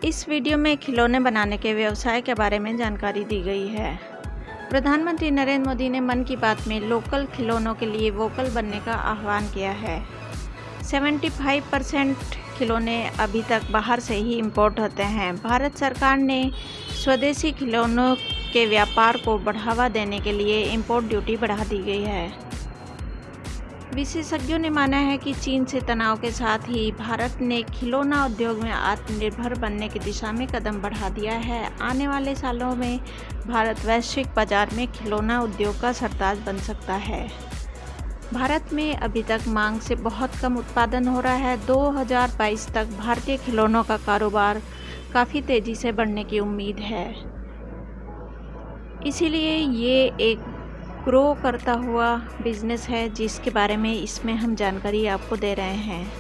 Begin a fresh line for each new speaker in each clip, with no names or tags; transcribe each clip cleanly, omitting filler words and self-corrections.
इस वीडियो में खिलौने बनाने के व्यवसाय के बारे में जानकारी दी गई है। प्रधानमंत्री नरेंद्र मोदी ने मन की बात में लोकल खिलौनों के लिए वोकल बनने का आह्वान किया है। 75% खिलौने अभी तक बाहर से ही इंपोर्ट होते हैं। भारत सरकार ने स्वदेशी खिलौनों के व्यापार को बढ़ावा देने के लिए इंपोर्ट ड्यूटी बढ़ा दी गई है। विशेषज्ञों ने माना है कि चीन से तनाव के साथ ही भारत ने खिलौना उद्योग में आत्मनिर्भर बनने की दिशा में कदम बढ़ा दिया है। आने वाले सालों में भारत वैश्विक बाजार में खिलौना उद्योग का सरताज बन सकता है। भारत में अभी तक मांग से बहुत कम उत्पादन हो रहा है। 2022 तक भारतीय खिलौनों का कारोबार काफ़ी तेज़ी से बढ़ने की उम्मीद है। इसीलिए ये एक ग्रो करता हुआ बिजनेस है, जिसके बारे में इसमें हम जानकारी आपको दे रहे हैं।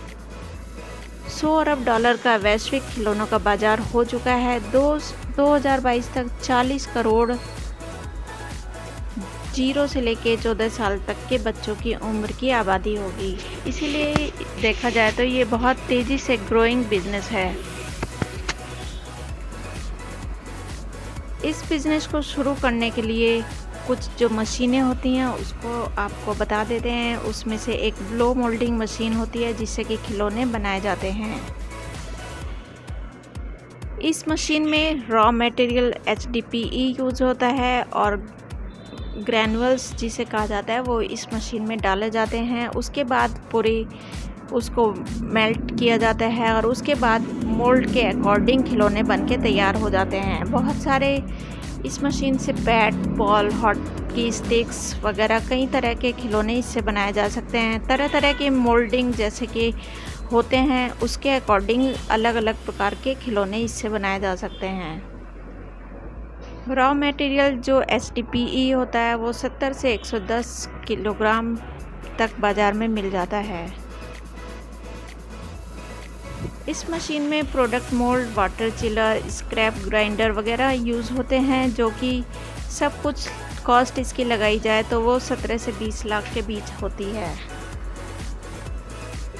$100 अरब का वैश्विक खिलौनों का बाजार हो चुका है। 2022 तक 40 करोड़ 0 से लेकर 14 साल तक के बच्चों की उम्र की आबादी होगी। इसीलिए देखा जाए तो ये बहुत तेज़ी से ग्रोइंग बिजनेस है। इस बिज़नेस को शुरू करने के लिए कुछ जो मशीनें होती हैं उसको आपको बता देते हैं। उसमें से एक ब्लो मोल्डिंग मशीन होती है जिससे कि खिलौने बनाए जाते हैं। इस मशीन में रॉ मटेरियल HDPE यूज़ होता है और ग्रैनुअल्स जिसे कहा जाता है वो इस मशीन में डाले जाते हैं। उसके बाद पूरी उसको मेल्ट किया जाता है और उसके बाद मोल्ड के अकॉर्डिंग खिलौने बन के तैयार हो जाते हैं। बहुत सारे इस मशीन से बैट, बॉल, हॉकी स्टिक्स वगैरह कई तरह के खिलौने इससे बनाए जा सकते हैं। तरह तरह के मोल्डिंग जैसे कि होते हैं उसके अकॉर्डिंग अलग अलग प्रकार के खिलौने इससे बनाए जा सकते हैं। रॉ मटेरियल जो HDPE होता है वो 70 से 110 किलोग्राम तक बाज़ार में मिल जाता है। इस मशीन में product mould, water chiller, scrap grinder वगैरह यूज़ होते हैं, जो कि सब कुछ कॉस्ट इसकी लगाई जाए तो वो 17 से 20 लाख के बीच होती है।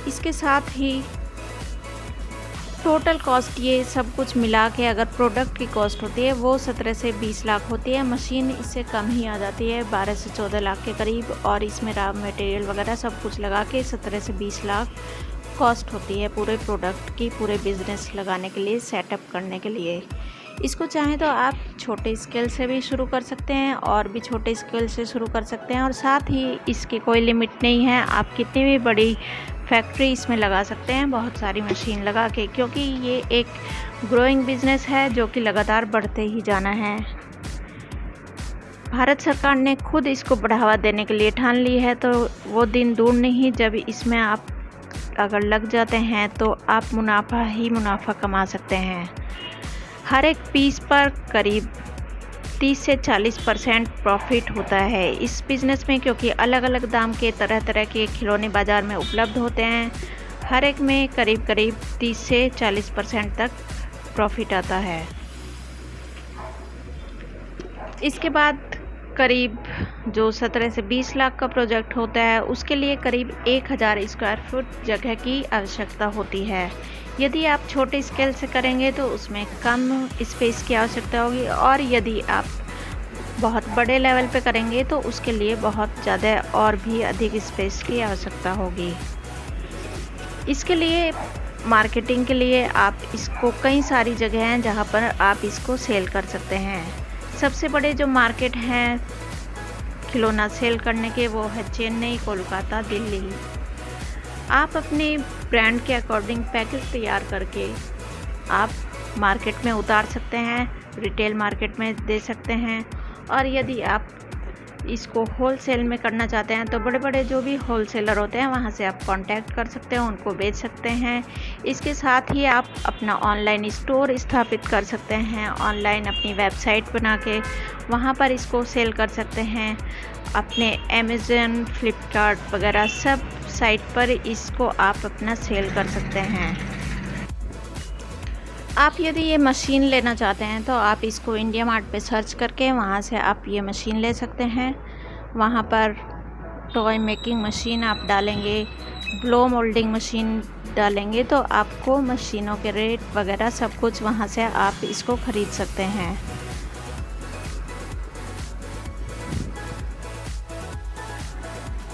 इसके साथ ही टोटल कॉस्ट ये सब कुछ मिला के अगर प्रोडक्ट की कॉस्ट होती है वो 17 से 20 लाख होती है। मशीन इससे कम ही आ जाती है, 12 से 14 लाख के करीब, और इसमें रॉ मटेरियल वगैरह सब कुछ लगा के 17 से 20 लाख कॉस्ट होती है पूरे प्रोडक्ट की, पूरे बिज़नेस लगाने के लिए, सेटअप करने के लिए। इसको चाहें तो आप छोटे स्केल से भी शुरू कर सकते हैं और भी छोटे स्केल से शुरू कर सकते हैं, और साथ ही इसकी कोई लिमिट नहीं है। आप कितनी भी बड़ी फैक्ट्री इसमें लगा सकते हैं, बहुत सारी मशीन लगा के, क्योंकि ये एक ग्रोइंग बिजनेस है जो कि लगातार बढ़ते ही जाना है। भारत सरकार ने खुद इसको बढ़ावा देने के लिए ठान ली है, तो वो दिन दूर नहीं जब इसमें आप अगर लग जाते हैं तो आप मुनाफा ही मुनाफा कमा सकते हैं। हर एक पीस पर करीब 30 से 40% प्रॉफिट होता है इस बिज़नेस में, क्योंकि अलग अलग दाम के तरह तरह के खिलौने बाज़ार में उपलब्ध होते हैं। हर एक में करीब करीब 30 से 40% तक प्रॉफिट आता है। इसके बाद करीब जो 17 से 20 लाख का प्रोजेक्ट होता है उसके लिए करीब 1000 स्क्वायर फुट जगह की आवश्यकता होती है। यदि आप छोटे स्केल से करेंगे तो उसमें कम स्पेस की आवश्यकता होगी, और यदि आप बहुत बड़े लेवल पे करेंगे तो उसके लिए बहुत ज़्यादा और भी अधिक स्पेस की आवश्यकता होगी। इसके लिए मार्केटिंग के लिए आप इसको कई सारी जगह हैं जहाँ पर आप इसको सेल कर सकते हैं। सबसे बड़े जो मार्केट हैं खिलौना सेल करने के वो है चेन्नई, कोलकाता, दिल्ली। आप अपने ब्रांड के अकॉर्डिंग पैकेज तैयार करके आप मार्केट में उतार सकते हैं, रिटेल मार्केट में दे सकते हैं, और यदि आप इसको होलसेल में करना चाहते हैं तो बड़े बड़े जो भी होलसेलर होते हैं वहाँ से आप कांटेक्ट कर सकते हैं, उनको बेच सकते हैं। इसके साथ ही आप अपना ऑनलाइन स्टोर स्थापित कर सकते हैं, ऑनलाइन अपनी वेबसाइट बना के वहाँ पर इसको सेल कर सकते हैं। अपने अमेज़न, फ्लिपकार्ट वगैरह सब साइट पर इसको आप अपना सेल कर सकते हैं। आप यदि ये मशीन लेना चाहते हैं तो आप इसको इंडिया मार्ट पे सर्च करके वहाँ से आप ये मशीन ले सकते हैं। वहाँ पर टॉय मेकिंग मशीन आप डालेंगे ब्लो मोल्डिंग मशीन डालेंगे तो आपको मशीनों के रेट वगैरह सब कुछ वहाँ से आप इसको ख़रीद सकते हैं।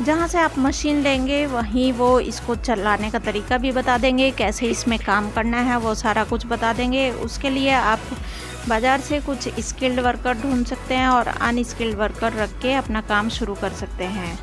जहाँ से आप मशीन लेंगे वहीं वो इसको चलाने का तरीका भी बता देंगे, कैसे इसमें काम करना है वो सारा कुछ बता देंगे। उसके लिए आप बाज़ार से कुछ स्किल्ड वर्कर ढूंढ सकते हैं और अनस्किल्ड वर्कर रख के अपना काम शुरू कर सकते हैं।